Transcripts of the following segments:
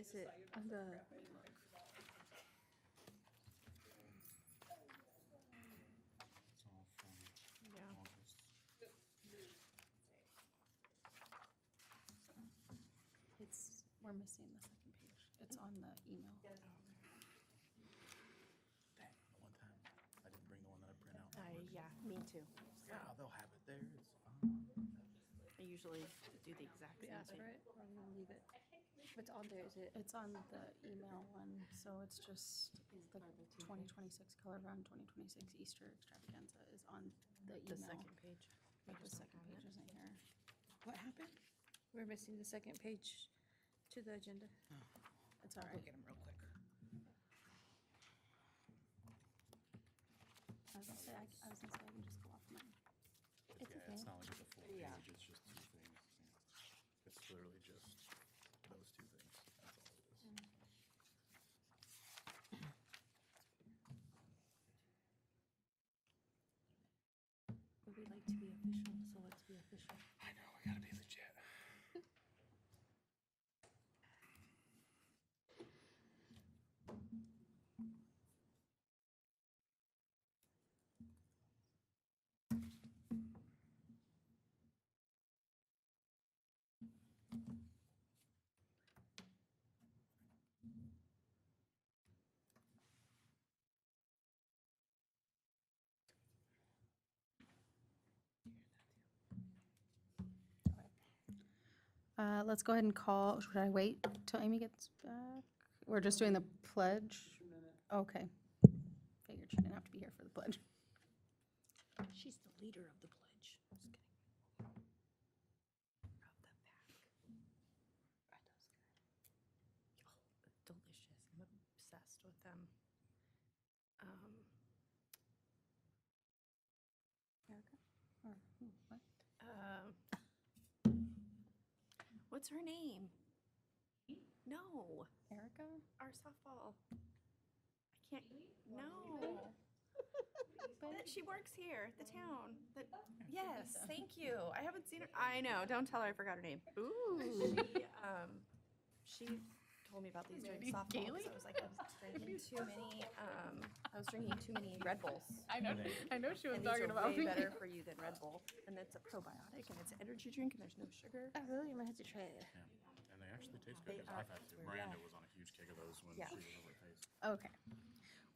Is it on the? It's all from Yeah. August. We're missing the second page. It's on the email. Dang, the one time I didn't bring the one that I print out. Yeah, me too. Yeah, they'll have it there. It's fine. I usually do the exact We same ask for thing. it or we leave it? What's on there? Is it? It's on the email one, so it's just the 2026 Color Run 2026 Easter Extravaganza is on the email. The second page. But the second page isn't here. What happened? We're missing the second page to the agenda. It's all I'll right. go get them real quick. I was gonna say, I can just go off mine. It's Yeah, okay. it's not like it's a full Yeah. page. It's just two things. Yeah. It's literally just those two things. That's all it is. But we like to be official, so let's be official. I know. We gotta be legit. Let's go ahead and call, should I wait till Amy gets back? We're just doing the pledge? Okay. Figured she didn't have to be here for the pledge. She's the leader of the pledge. Just kidding. Of the pack. Are those good? Oh, delicious. I'm obsessed with them. Erica? Or who? What? What's her name? No, Erica? our softball. I can't. No. She works here at the town. Yes, thank you. I haven't seen her. I know. Don't tell her I forgot her name. Ooh. She told me about these during Maybe softball. Kaylee? 'Cause I was drinking too many. I was drinking too many Red Bulls. I know she was And these talking are about way me. better for you than Red Bull. And it's a probiotic and it's an energy drink and there's no sugar. Oh, really? I'm gonna have to try it. Yeah. And they actually taste good. They 'Cause I've had to. are, Miranda yeah. was on a huge kick of those when Yeah. she was over at Pace. Okay.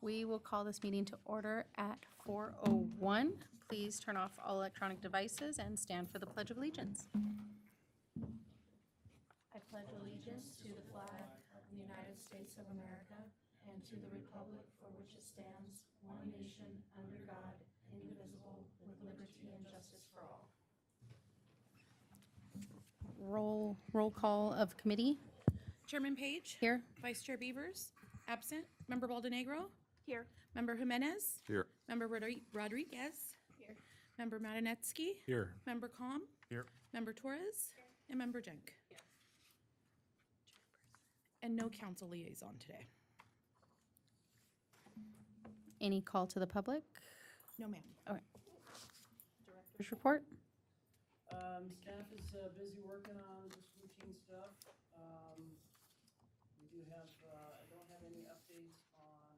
We will call this meeting to order at 4:01. Please turn off all electronic devices and stand for the Pledge of Allegiance. I pledge allegiance to the flag of the United States of America and to the republic for which it stands, one nation, under God, indivisible, with liberty and justice for all. Roll call of committee. Chairman Page. Here. Vice Chair Beavers. Absent. Member Baldenegro. Here. Member Jimenez. Here. Member Rodriguez. Here. Member Madanetsky. Here. Member Calm. Here. Member Torres. And Member Jenk. And no council liaison today. Any call to the public? No, ma'am. Director's report? Staff is busy working on just routine stuff. We do have, I don't have any updates on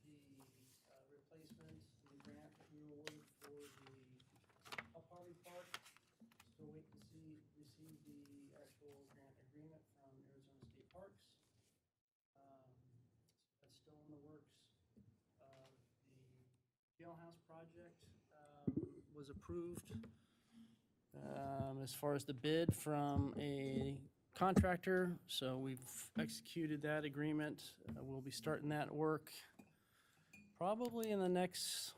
the replacement, the grant that we were awarded for the Up Harvey Park. Still waiting to receive the actual grant agreement from Arizona State Parks. So that's still in the works. The jailhouse project was approved. As far as the bid from a contractor, so we've executed that agreement. We'll be starting that work probably in the next,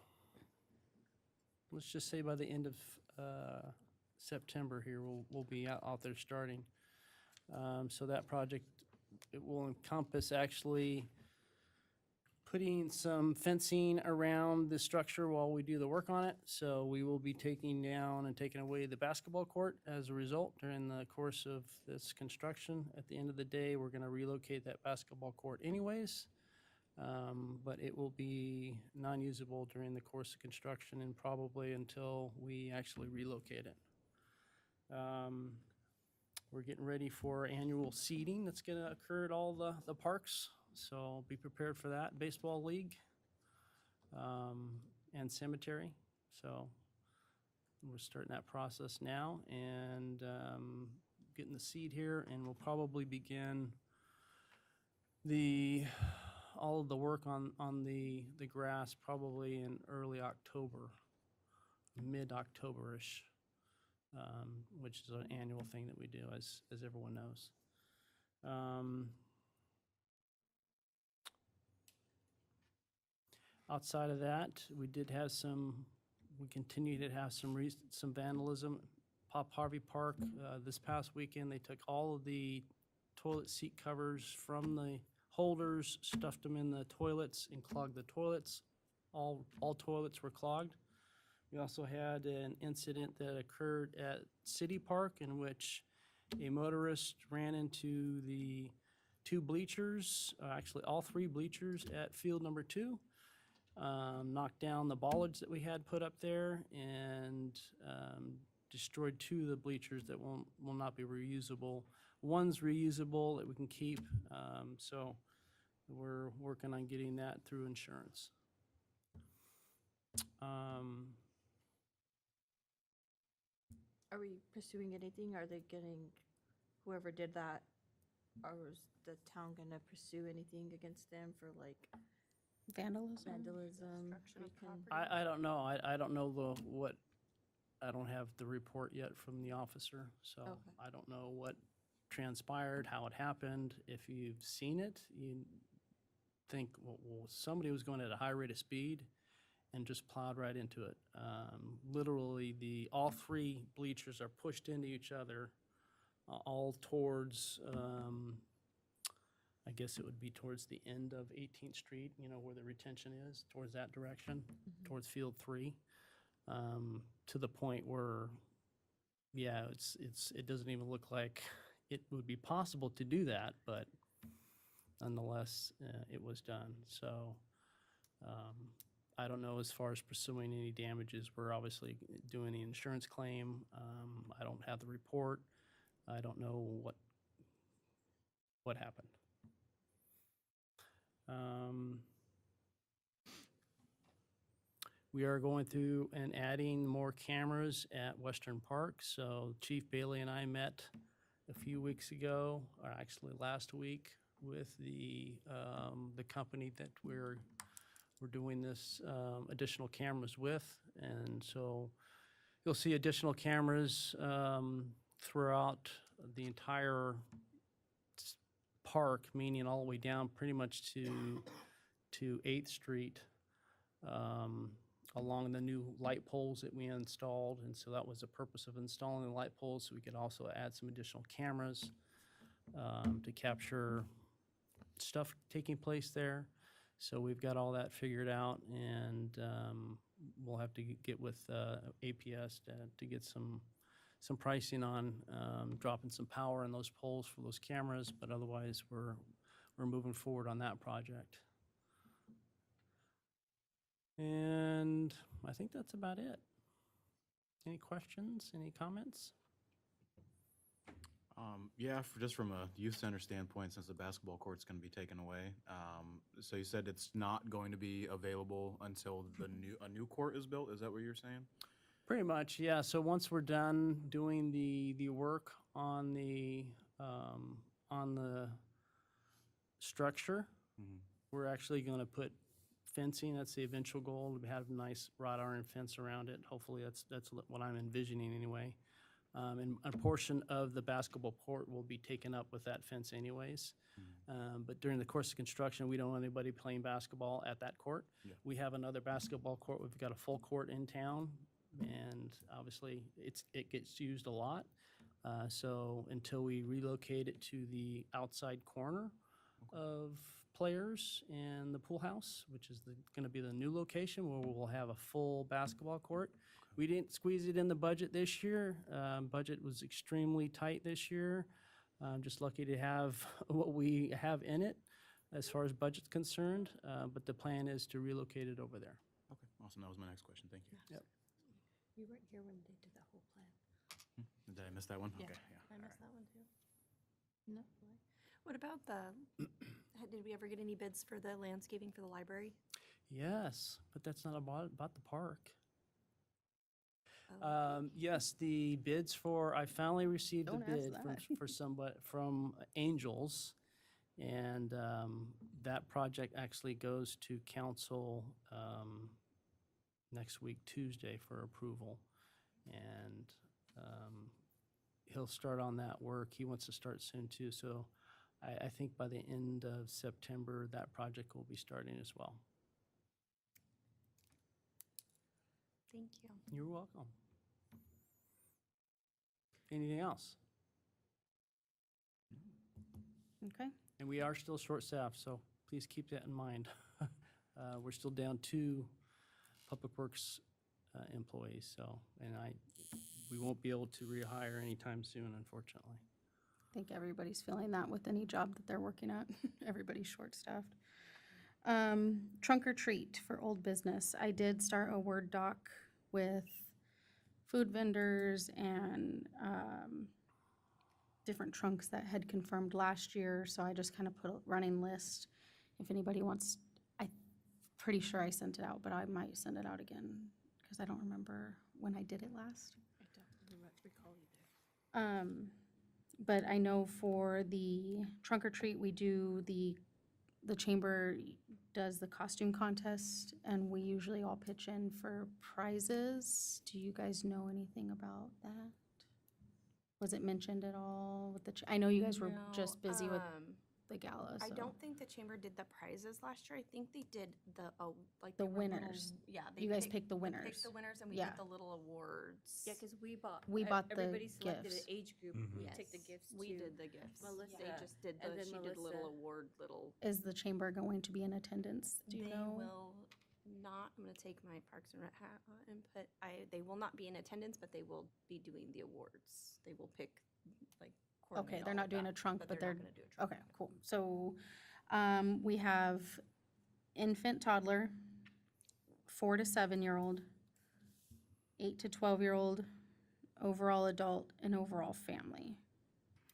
let's just say by the end of September here, we'll be out there starting. So that project, it will encompass actually putting some fencing around the structure while we do the work on it. So we will be taking down and taking away the basketball court as a result during the course of this construction. At the end of the day, we're going to relocate that basketball court anyways, but it will be non-usable during the course of construction and probably until we actually relocate it. We're getting ready for annual seeding that's going to occur at all the parks. So be prepared for that. Baseball league and cemetery. So we're starting that process now and getting the seed here, and we'll probably begin all of the work on the grass probably in early October, mid-October-ish, which is an annual thing that we do, as everyone knows. Outside of that, we continue to have some vandalism. Pop Harvey Park, this past weekend, they took all of the toilet seat covers from the holders, stuffed them in the toilets, and clogged the toilets. All toilets were clogged. We also had an incident that occurred at City Park in which a motorist ran into the two bleachers, actually all three bleachers at field number 2. Knocked down the bollards that we had put up there and destroyed 2 of the bleachers that will not be reusable. One's reusable that we can keep, so we're working on getting that through insurance. Are we pursuing anything? Are they getting, whoever did that, or is the town gonna pursue anything against them for like Vandalism? vandalism? Destruction of recon- property. I don't know. I don't know I don't have the report yet from the officer, so Okay. I don't know what transpired, how it happened. If you've seen it, you think, well, somebody was going at a high rate of speed and just plowed right into it. Literally, all 3 bleachers are pushed into each other, all towards, I guess it would be towards the end of 18th Street, where the retention is, towards that direction, towards Field 3, to the point where, yeah, it doesn't even look like it would be possible to do that, but nonetheless, it was done. So I don't know as far as pursuing any damages. We're obviously doing the insurance claim. I don't have the report. I don't know what happened. We are going through and adding more cameras at Western Park. So Chief Bailey and I met a few weeks ago, or actually last week, with the company that we're doing this additional cameras with. And so you'll see additional cameras throughout the entire park, meaning all the way down pretty much to 8th Street, along the new light poles that we installed. And so that was the purpose of installing the light poles, so we could also add some additional cameras to capture stuff taking place there. So we've got all that figured out, and we'll have to get with APS to get some pricing on dropping some power in those poles for those cameras, but otherwise we're moving forward on that project. And I think that's about it. Any questions, any comments? Yeah, just from a youth center standpoint, since the basketball court's going to be taken away, so you said it's not going to be available until a new court is built. Is that what you're saying? Pretty much, yeah. So once we're done doing the work on the structure, we're actually going to put fencing. That's the eventual goal, to have a nice wrought iron fence around it. Hopefully that's what I'm envisioning anyway. And a portion of the basketball court will be taken up with that fence anyways. But during the course of construction, we don't want anybody playing basketball at that court. Yeah. We have another basketball court. We've got a full court in town, and obviously it gets used a lot. So until we relocate it to the outside corner of players and the pool house, which is going to be the new location where we'll have a full basketball court. We didn't squeeze it in the budget this year. Budget was extremely tight this year. I'm just lucky to have what we have in it as far as budget's concerned, but the plan is to relocate it over there. Okay, awesome. That was my next question. Thank you. Yep. You weren't here when they did the whole plan. Did I miss that one? Yeah. Okay, yeah. I missed that one too. No. What about did we ever get any bids for the landscaping for the library? Yes, but that's not about the park. Oh. Yes, the bids I finally received a Don't ask bid that. from Angels. And that project actually goes to council next week, Tuesday, for approval. And he'll start on that work. He wants to start soon too. So I think by the end of September, that project will be starting as well. Thank you. You're welcome. Anything else? Okay. And we are still short-staffed, so please keep that in mind. We're still down 2 Public Works employees, so, we won't be able to rehire anytime soon, unfortunately. I think everybody's feeling that with any job that they're working at. Everybody's short-staffed. Trunk or treat for old business. I did start a Word doc with food vendors and different trunks that had confirmed last year, so I just kind of put a running list. If anybody wants, I'm pretty sure I sent it out, but I might send it out again because I don't remember when I did it last. I don't recall either. But I know for the trunk or treat, we do the chamber does the costume contest, and we usually all pitch in for prizes. Do you guys know anything about that? Was it mentioned at all with the, I know you guys were No, just busy with the gala, so. I don't think the chamber did the prizes last year. I think they did the like The they were little- winners. Yeah, You guys picked the we winners. Picked the winners, and we Yeah. did the little awards. Yeah, because we bought. We bought the Everybody selected gifts. an age group. We took the Yes, gifts we to did the gifts. Melissa, They just did and the. then She did little Melissa. award little. Is the chamber going to be in attendance? Do you They know? will not. I'm going to take my Parks and Rec hat input. They will not be in attendance, but they will be doing the awards. They will pick like. Okay, coordinate they're all not of doing that, a trunk, but they're not gonna do a trunk. Okay, cool. So, we have infant, toddler, 4 to 7-year-old, 8 to 12-year-old, overall adult, and overall family.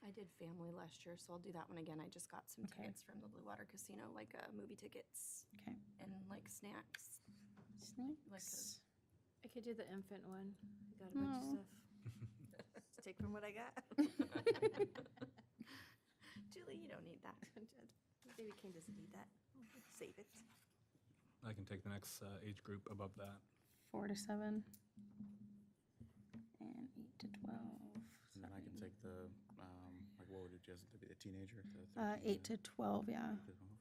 I did family last year, so I'll do that one again. I just got some Okay. tickets from the Blue Water Casino, like movie tickets Okay. and like snacks. Snacks. I could do the infant one. I got a bunch of No. stuff. Just take from what I got. Julie, you don't need that. Baby King doesn't need that. Save it. I can take the next age group above that. 4 to 7. And 8 to 12. And then I can take the, like, what would it just, the teenager? The 8 to 12, yeah. Okay.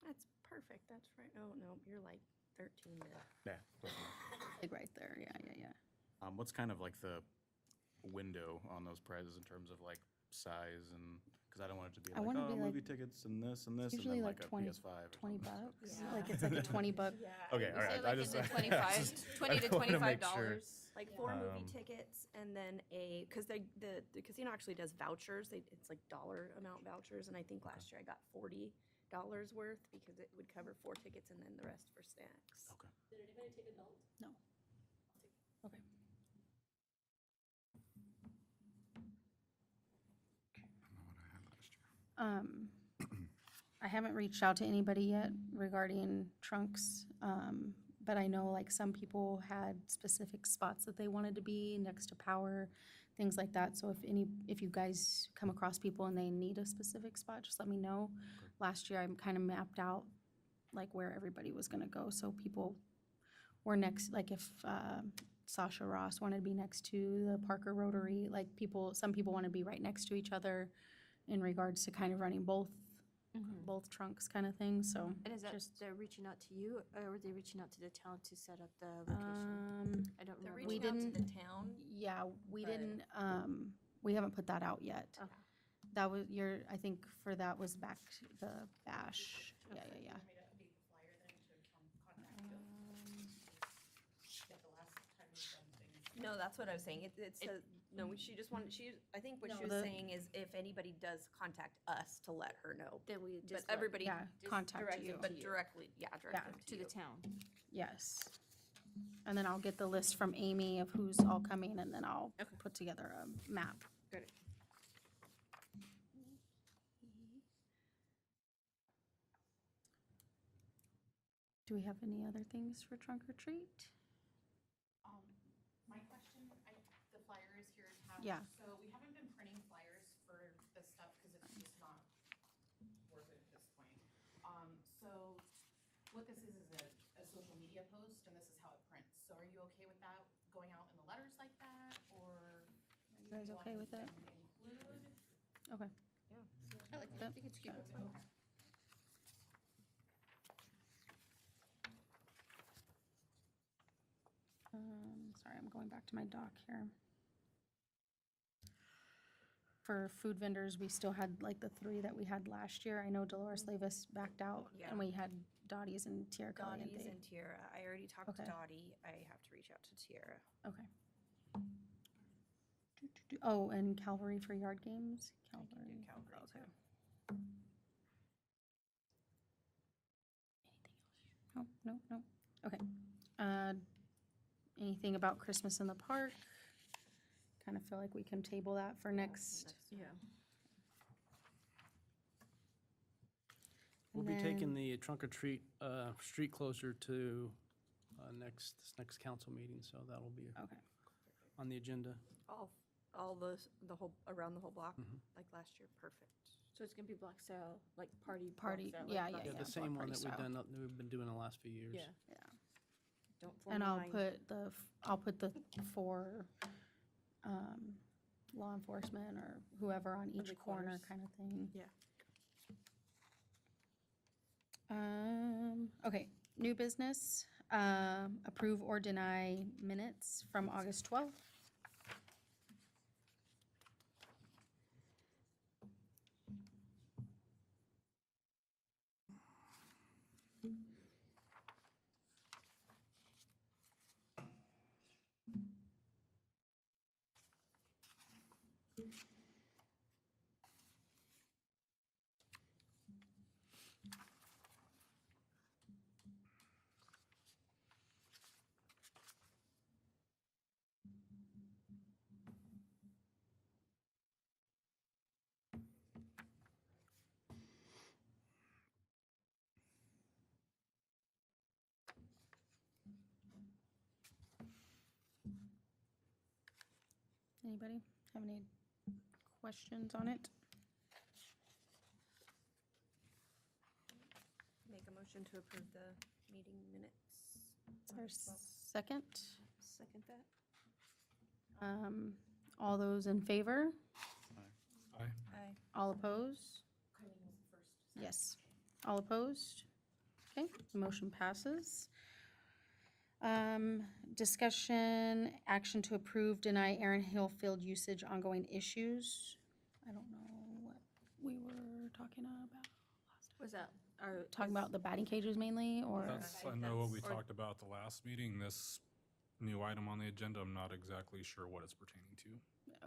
That's perfect. That's right. Oh, no, you're like 13 to. Yeah. close enough. Like right there, yeah. What's kind of like the window on those prizes in terms of like size and, because I don't want it to be I like, want it to oh, be movie like- tickets and this and this, and usually then like like a 20 PS5 or 20 something. bucks. Like it's like a 20 buck. Okay, all right. I just. 20 to I wanna make $25. sure. Like 4 movie Um, tickets and then because the casino actually does vouchers. It's like dollar amount vouchers. And I think last year I got $40 worth because it would cover 4 tickets and then the rest for snacks. Okay. Did anybody take adult? No. Okay. I haven't reached out to anybody yet regarding trunks, but I know like some people had specific spots that they wanted to be next to power, things like that. So if you guys come across people and they need a specific spot, just let me know. Last year, I kind of mapped out like where everybody was gonna go, so people were next, like if Sasha Ross wanted to be next to the Parker Rotary, like some people want to be right next to each other in regards to kind of running both trunks kind of thing, so. And is that just- they're reaching out to you, or are they reaching out to the town to set up the location? I don't They're remember. reaching out to the town. Yeah, we But- didn't, we haven't put that out yet. Okay. That was I think for that was back to the bash, yeah. No, that's what I was saying. No, she just wanted, I think what No, she was the- saying is if anybody does contact us to let her know. Then we But just everybody, Yeah, just contact direct you. them but to you. directly, yeah, directly to the town. Yes. And then I'll get the list from Amy of who's all coming, and then I'll put together a map Good. Do we have any other things for trunk or treat? My question, the flyers here have. Yeah. So we haven't been printing flyers for this stuff because it's just not worth it at this point. So what this is a social media post and this is how it prints. So are you okay with that going out in the letters like that or? You guys okay with that? Include? Okay. Yeah. I like that. I think it's cute. Okay. Sorry, I'm going back to my doc here. For food vendors, we still had like the 3 that we had last year. I know Dolores Levis backed out Yeah. and we had Dottie's and Tierra Dottie's Caliente. and Tierra. I already talked to Okay. Dottie. I have to reach out to Tierra. Okay. Oh, and Calvary for yard games? I can do Calvary Okay. too. Anything else? No, no, no. Okay. Anything about Christmas in the park? Kind of feel like we can table that for next. Yeah. We'll And be taking then- the trunk or treat street closer to this next council meeting, so that'll be Okay. on the agenda. All the whole, around the whole block, Mhm. like last year. Perfect. So it's gonna be block sale, like party. block Party, sale, like yeah, block yeah, Yeah, yeah. the same block one party that style. we've been doing the last few years. Yeah. Yeah. Don't form And I'll line. put the 4 law enforcement or whoever on each the corner corners. kind of thing. Yeah. Okay, new business, approve or deny minutes from August 12th. Anybody have any questions on it? Make a motion to approve the meeting minutes. Is there a second? Second that. All those in favor? Aye. Aye. All opposed? Yes. All opposed? Okay, the motion passes. Discussion, action to approve, deny Aaron Hill field usage ongoing issues. I don't know what we were talking about. Was that, Talking about the batting cages mainly, or? That's, I know what we or- talked about at the last meeting. This new item on the agenda, I'm not exactly sure what it's pertaining to.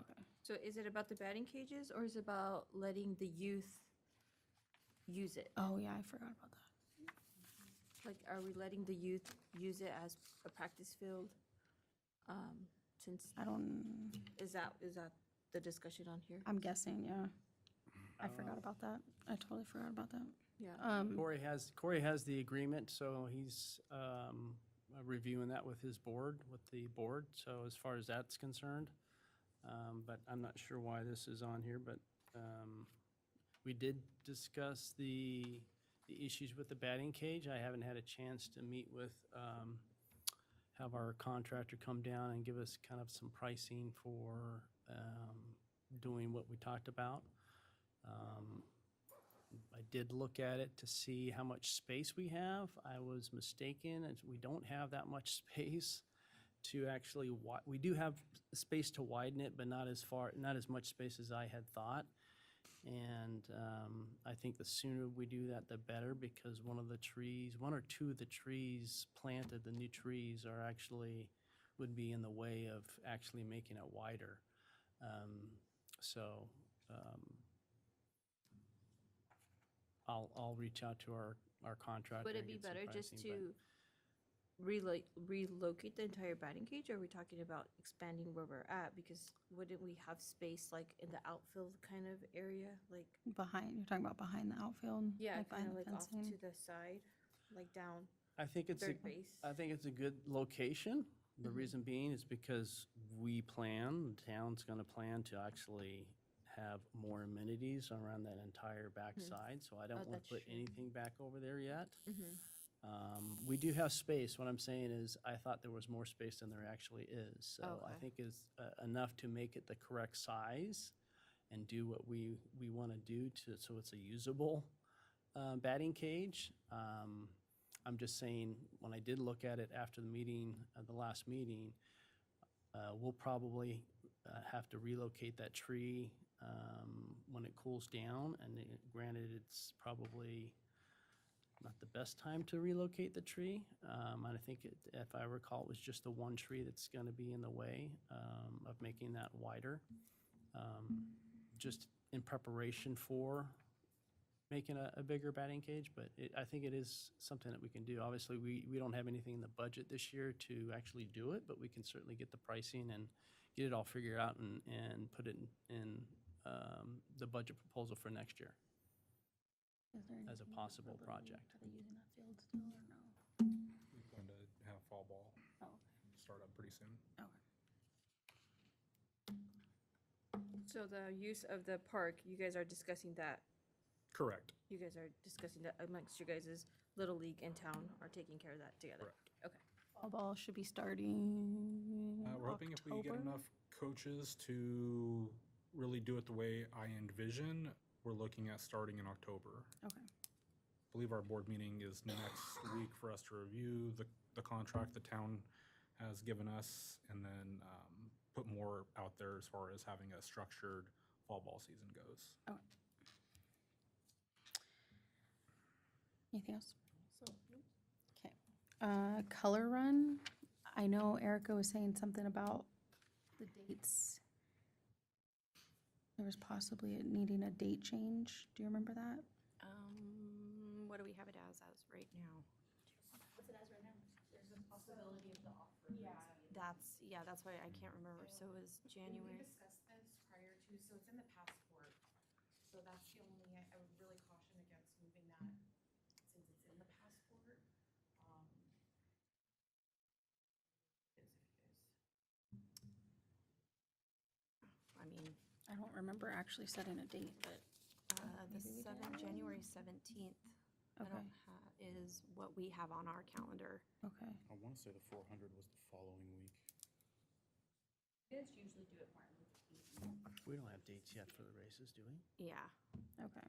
Okay. so is it about the batting cages or is it about letting the youth use it? Oh, yeah, I forgot about that. Like, are we letting the youth use it as a practice field? Since, I don't, is that the discussion on here? I'm guessing, yeah. I forgot about that. I totally forgot about that. Yeah. Corey has the agreement, so he's reviewing that with the board, so as far as that's concerned. But I'm not sure why this is on here, but we did discuss the issues with the batting cage. I haven't had a chance to meet with, have our contractor come down and give us kind of some pricing for doing what we talked about. I did look at it to see how much space we have. I was mistaken, as we don't have that much space to actually, we do have space to widen it, but not as much space as I had thought. And I think the sooner we do that, the better, because one or two of the trees planted, the new trees would be in the way of actually making it wider. I'll reach out to our contractor. Would it and be get some better just pricing, to relocate the entire batting cage, or are we talking about expanding where we're at? Because wouldn't we have space like in the outfield kind of area, like? Behind, you're talking about behind the outfield? Yeah, like kind behind of the like off fencing? to the side, like down I think it's, third base. I think it's a good location. The reason being is because the town's gonna plan to actually have more amenities around that entire backside, so I don't wanna that's put true. anything back over there yet. Mhm. We do have space. What I'm saying is, I thought there was more space than there actually is. So I Okay. think it's enough to make it the correct size and do what we want to do so it's a usable batting cage. I'm just saying, when I did look at it after the meeting, the last meeting, we'll probably have to relocate that tree when it cools down. And granted, it's probably not the best time to relocate the tree. And I think, if I recall, it was just the one tree that's going to be in the way of making that wider, just in preparation for making a bigger batting cage. But I think it is something that we can do. Obviously, we don't have anything in the budget this year to actually do it, but we can certainly get the pricing and get it all figured out and put it in the budget proposal for next year. Is there as a anything possible for the- project. Are they using that field still or no? We plan to have fall ball Oh, start up pretty soon. So the use of the park, you guys are discussing that. Correct. You guys are discussing that amongst you guys' Little League in town are taking care of that together. Correct. Okay. fall ball should be starting We're hoping if we get October? enough coaches to really do it the way I envision, we're looking at starting in October. Okay. I believe our board meeting is next week for us to review the contract the town has given us, and then put more out there as far as having a structured fall ball season goes. Anything else? Okay. Color run. I know Erica was saying something about the dates. There was possibly it needing a date change. Do you remember that? What do we have it as right now? What's it as right now? There's a possibility of the offer. That's why I can't remember. So it was We January. discussed this prior to, so it's in the passport. So that's the only, I would really caution against moving that since it's in the passport. I mean, I don't remember actually setting a date, but January 17th. I okay, don't is what we have on our calendar. okay. I want to say the 400 was the following week. Kids usually do it Martin Luther King. We don't have dates yet for the races, do we? Yeah. Okay.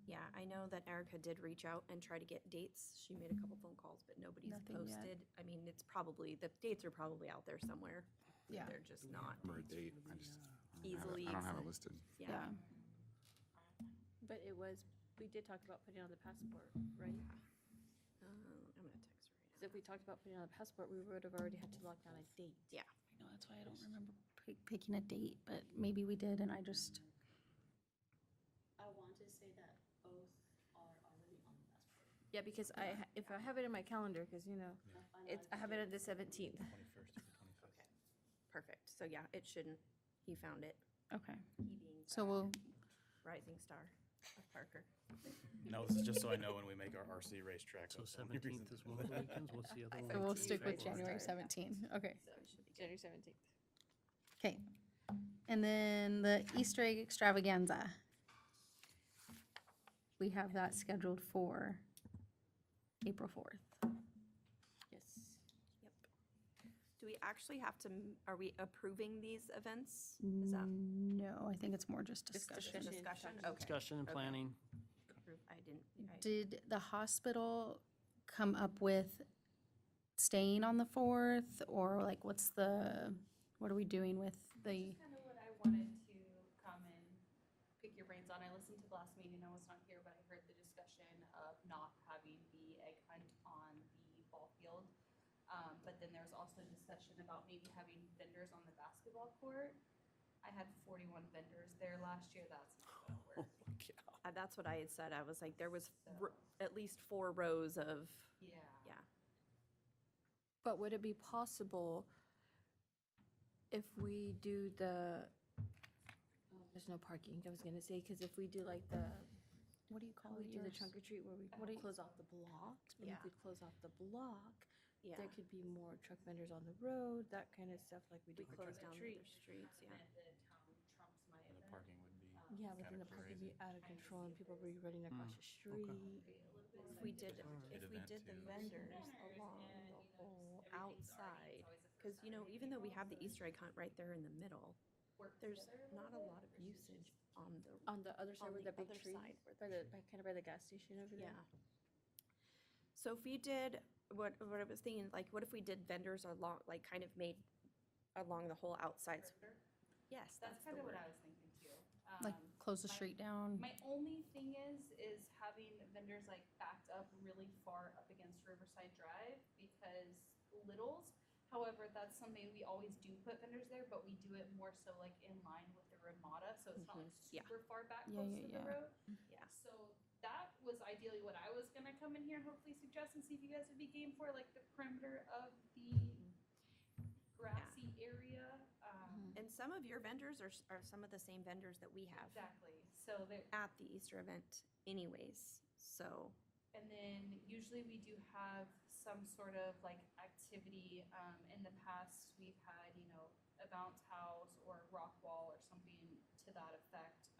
Yeah, I know that Erica did reach out and try to get dates. She made a couple phone calls, but nobody's Nothing yet. posted. I mean, the dates are probably out there somewhere. Yeah. They're just not Remember a date, I just, easily. I don't have it accessed. listed. Yeah. But we did talk about putting it on the passport, right? I'm gonna text her right Because if we talked about putting it on the passport, we would have already had to lock down a date. I know, that's why I don't remember picking a date, but maybe we did and I just, I want to say that both are already on the passport. Yeah, because if I have it in my calendar, because I have it at the 17th. 21st or the 25th. Perfect. So yeah, it shouldn't. He found it. okay. He being So we'll, rising star of Parker. No, this is just so I know when we make our RC racetrack. So that's the only reason 17th is to one know of the that. weekends, what's the other I one? said we'll 17th, stick with right? January Sorry. 17th. Okay. So it should be good. January 17th. Okay. And then the Easter egg extravaganza. We have that scheduled for April 4th. Yes. Yep. Do we actually have to, are we approving these events? Is that No, I think it's more just Just discussion. discussion? Okay. Discussion and Okay. planning. I didn't, Did the hospital come up with staying on the 4th or like what are we doing with the, Kind of what I wanted to come and pick your brains on. I listened to the last meeting, I was not here, but I heard the discussion of not having the egg hunt on the ball field. But then there's also discussion about maybe having vendors on the basketball court. I had 41 vendors there last year, that's not gonna work. that's what I had said. I was like, there was at least 4 rows of, Yeah. yeah. But would it be possible if we do there's no parking, I was gonna say, because if we do like What do you how call we it? do the yours? trunk or treat where we close off the blocks, but Yeah. if we close off the block, Yeah. there could be more truck vendors on the road, that kind of stuff like we do We for close trunk down or the treat. other streets, yeah. And the parking would be Yeah, but kinda then the parking would be crazy. out of control and people would be running across the street. If we did, Kid if we event did the too. vendors along the whole outside, because, you know, even though we have the Easter egg hunt right there in the middle, there's not a lot of usage on the, On the other side On where the the big other tree, side where by the, kind of by the gas station over there. yeah. So if we did, what I was thinking, like, what if we did vendors along, like, kind of made along the whole outside? Yes, That's that's kind the of what word. I was thinking too. Like close the street down? My only thing is having vendors like backed up really far up against Riverside Drive because Little's. However, that's something we always do put vendors there, but we do it more so like in line with the Ramada, so it's not like Yeah. super far back Yeah, close yeah, to yeah. the road. Yeah. So that was ideally what I was gonna come in here and hopefully suggest and see if you guys would be game for, like the perimeter of the grassy area. And some of your vendors are some of the same vendors that we have Exactly. So there, at the Easter event anyways, so. and then usually we do have some sort of like activity. In the past, we've had, you know, a bounce house or a rock wall or something to that effect.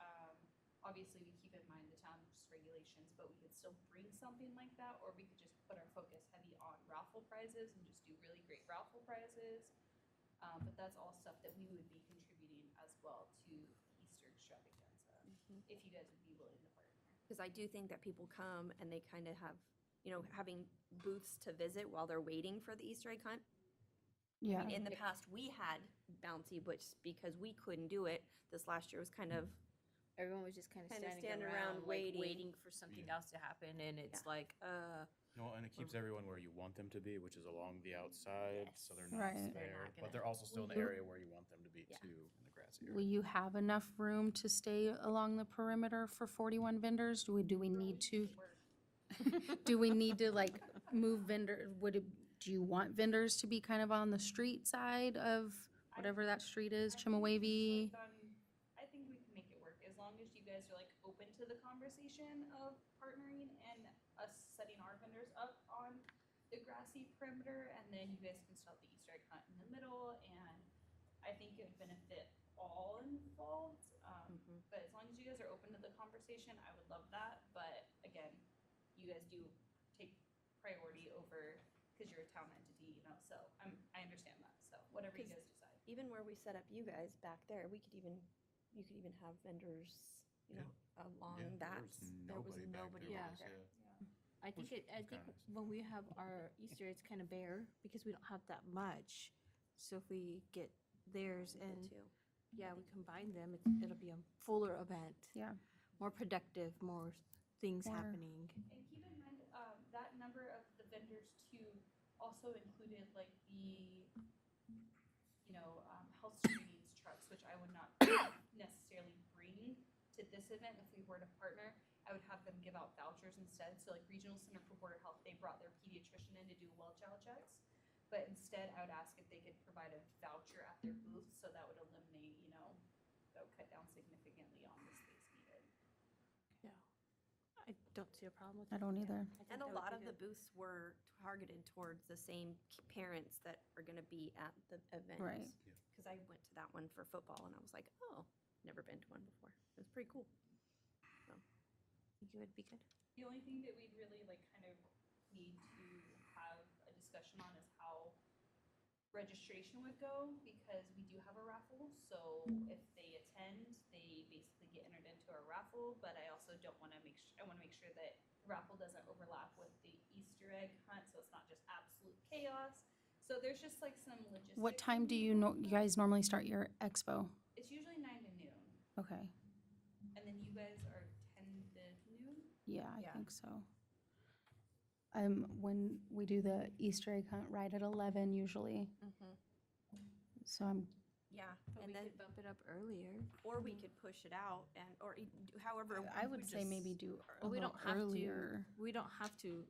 Obviously, we keep in mind the town's regulations, but we could still bring something like that, or we could just put our focus heavy on raffle prizes and just do really great raffle prizes. But that's all stuff that we would be contributing as well to the Easter extravaganza, if you guys would be willing to partner. Because I do think that people come and they kind of have, you know, having booths to visit while they're waiting for the Easter egg hunt. Yeah. In the past, we had Bouncy, which because we couldn't do it, this last year was kind of, Everyone was just kind of Kinda standing standing around, around like, waiting. waiting for something else to happen, and it's Yeah. like, No, and it keeps everyone where you want them to be, which is along the outside, so they're not Right. there. They're not But gonna- they're also still in the Will- area where you want them to be Yeah. too, in the grassy Will area. you have enough room to stay along the perimeter for 41 vendors? Do we need to? Do we need to like move do you want vendors to be kind of on the street side of whatever that street is, Chimawavy? I think we can make it work as long as you guys are like open to the conversation of partnering and us setting our vendors up on the grassy perimeter, and then you guys can start the Easter egg hunt in the middle, and I think it would benefit all involved. But as long as you guys are open to the conversation, I would love that. But again, you guys do take priority over because you're a town entity, you know. So I understand that. So whatever you 'Cause guys decide. even where we set up you guys back there, you could even have vendors, you know, along Yeah, that. there was nobody back nobody there. back there. I think Which I is think kinda nice. when we have our Easter, it's kind of bare because we don't have that much. So if we get theirs People and, too. yeah, we combine them, it'll be a fuller event. Yeah. More productive, more things More- happening. And keep in mind, that number of the vendors too also included like the, you know, health screenings trucks, which I would not necessarily bring to this event if we were to partner. I would have them give out vouchers instead. So like Regional Center for Border Health, they brought their pediatrician in to do well child checks. But instead, I would ask if they could provide a voucher at their booth, so that would eliminate, you know, that would cut down significantly on the space needed. Yeah. I don't see a problem with I that. don't either. I think And a that would lot be of the good. booths were targeted towards the same parents that are gonna be at the event. Right. Yeah. Because I went to that one for football and I was like, oh, never been to one before. It was pretty cool. So, I think it would be good. The only thing that we'd really like kind of need to have a discussion on is how registration would go, because we do have a raffle. So if they attend, they basically get entered into a raffle, but I also don't want to I want to make sure that the raffle doesn't overlap with the Easter egg hunt, so it's not just absolute chaos. So there's just like some logistics. What that time do need you to know, work you out. guys normally start your expo? It's usually 9 to noon, Okay. and then you guys are 10 to noon. Yeah, I Yeah. think so. When we do the Easter egg hunt right at 11 usually, so Yeah, But and we then, could bump it up earlier. or we could push it out and, however. I we would say just- maybe do a Well, we little don't have earlier. to, we don't have to.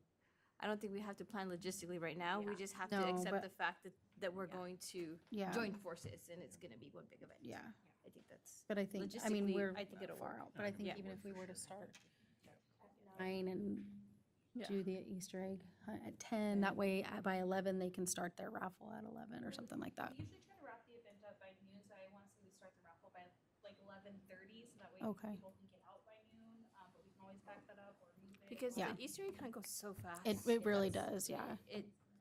I don't think we have to plan logistically right now. We just have to No, accept but- the fact that we're going to Yeah. join forces and it's gonna be one big event. Yeah, I think that's, but I think, I mean, Logistically, we're I think it'll far work. out, but I think Yeah. even if we were to start 9 and Yeah. do the Easter egg hunt at 10, that way by 11, they can start their raffle at 11 or something like that. We usually try to wrap the event up by noon, so I want to say we start the raffle by like 11:30, so that way Okay. people can get out by noon, but we can always back that up or move it. because Yeah. the Easter egg hunt goes so fast. It really does, yeah.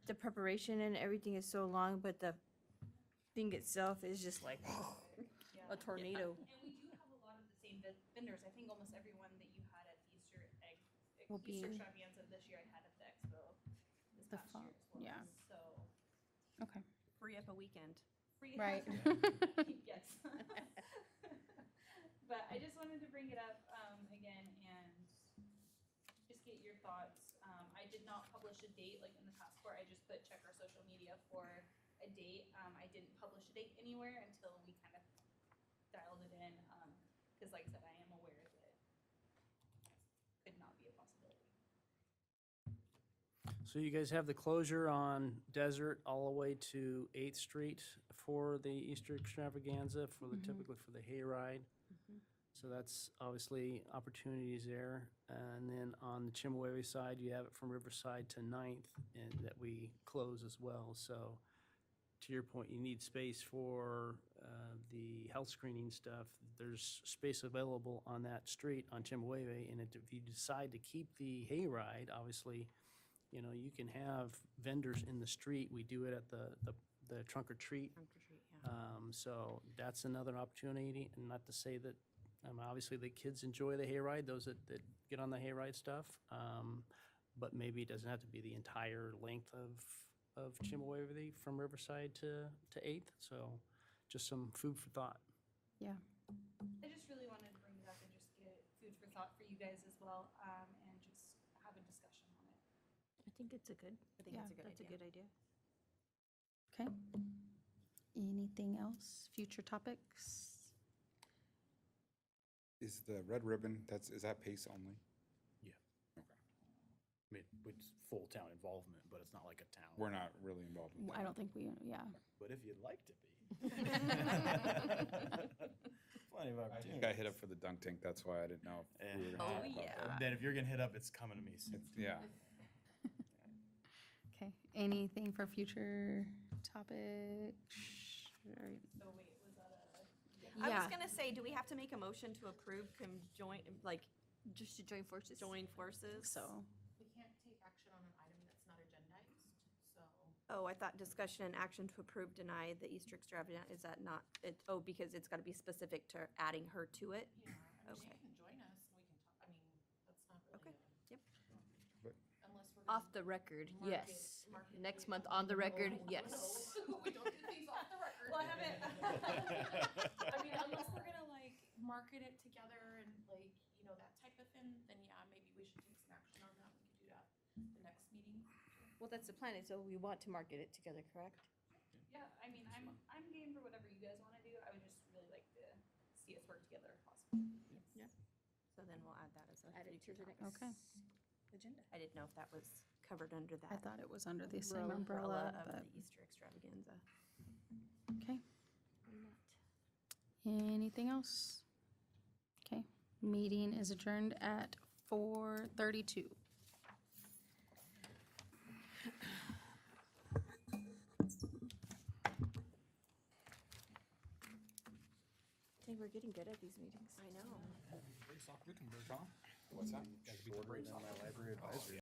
The preparation and everything is so long, but the thing itself is just like a tornado. And we do have a lot of the same vendors. I think almost everyone that you had at the Easter egg, Will Easter be- extravaganza this year, I had at the expo this The past fall, year as well. yeah. So, Okay. Free up a weekend. free. Right. Yes. But I just wanted to bring it up, again and just get your thoughts. I did not publish a date like in the passport. I just put check our social media for a date. I didn't publish a date anywhere until we kind of dialed it in. Cause like I said, I am aware that could not be a possibility. So you guys have the closure on Desert all the way to 8th Street for the Easter extravaganza, for the, typically for the hayride. So that's obviously opportunities there. And then on the Chimawave side, you have it from Riverside to 9th, and that we close as well. So to your point, you need space for the health screening stuff. There's space available on that street on Chimawave, and if you decide to keep the hayride, obviously, you know, you can have vendors in the street. We do it at the trunk or treat. So that's another opportunity, and not to say that, obviously the kids enjoy the hayride, those that get on the hayride stuff. But maybe it doesn't have to be the entire length of Chimawave from Riverside to 8th. So just some food for thought. Yeah. I just really wanted to bring it up and just get food for thought for you guys as well, and just have a discussion on it. I think it's a good, Yeah. that's a good idea. Okay. Anything else? Future topics? Is the red ribbon, is that Pace only? I mean, it's full town involvement, but it's not like a town. We're not really involved in that. I don't think we, yeah. But if you'd like to be. Plenty of I opportunities. just got hit up for the dunk tank, that's why I didn't know if we were gonna Oh, talk about yeah. that. Then if you're getting hit up, it's coming to me. soon. Yeah. Okay. Anything for future topics? Or- So wait, was that I was Yeah. gonna say, do we have to make a motion to approve conjoint, like, Just to join forces. join forces? So, We can't take action on an item that's not agendized, so. Oh, I thought discussion and action to approve, deny the Easter extravaganza, is that not, because it's gotta be specific to adding her to it? Yeah, I mean, Okay. you can join us, and we can talk, I mean, that's not really Okay, a. yep. But- Unless we're. Off gonna the record, market- yes. market Next it month on on the record, no, yes. no, we don't do things off the record. Well, I haven't. I mean, unless we're gonna like market it together and like, you know, that type of thing, then yeah, maybe we should take some action on that. We could do that the next meeting. Well, that's the plan, so we want to market it together, correct? Yeah, I mean, I'm game for whatever you guys wanna do. I would just really like to see us work together if possible. So then we'll add that as a Add it to future the topic. next Okay. agenda. I didn't know if that was covered under that. I thought it was under the same umbrella, of but, the Easter extravaganza. okay. Anything else? Okay. Meeting is adjourned at 4:32. I think we're getting good at these meetings. I know. What's that? Shorter than my library advisory.